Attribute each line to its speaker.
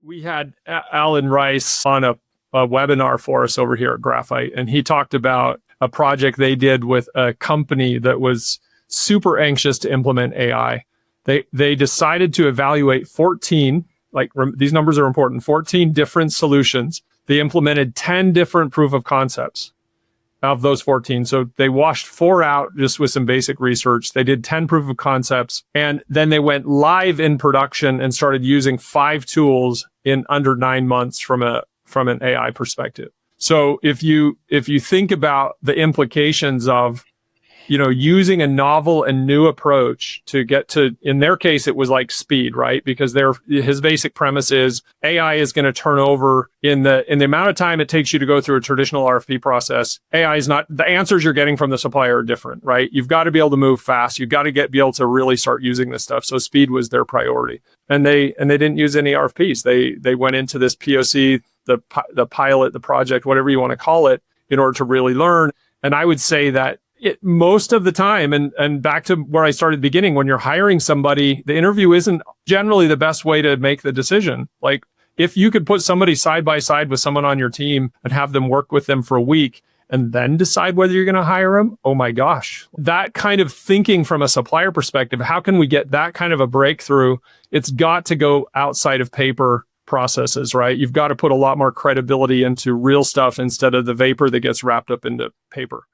Speaker 1: We had Alan Rice on a webinar for us over here at Graphite, and he talked about a project they did with a company that was super anxious to implement AI. They decided to evaluate 14, these numbers are important, 14 different solutions. They implemented 10 different proof of concepts of those 14. So they washed 4 out just with some basic research. They did 10 proof of concepts, and then they went live in production and started using 5 tools in under 9 months from an AI perspective. So if you think about the implications of, using a novel and new approach to get to, in their case, it was like speed, right? Because his basic premise is AI is going to turn over in the amount of time it takes you to go through a traditional RFP process. AI is not, the answers you're getting from the supplier are different, right? You've got to be able to move fast. You've got to be able to really start using this stuff. So speed was their priority. And they didn't use any RFPs. They went into this POC, the pilot, the project, whatever you want to call it, in order to really learn. And I would say that most of the time, and back to where I started beginning, when you're hiring somebody, the interview isn't generally the best way to make the decision. Like, if you could put somebody side by side with someone on your team and have them work with them for a week and then decide whether you're going to hire them, oh my gosh. That kind of thinking from a supplier perspective, how can we get that kind of a breakthrough? It's got to go outside of paper processes, right? You've got to put a lot more credibility into real stuff instead of the vapor that gets wrapped up into paper.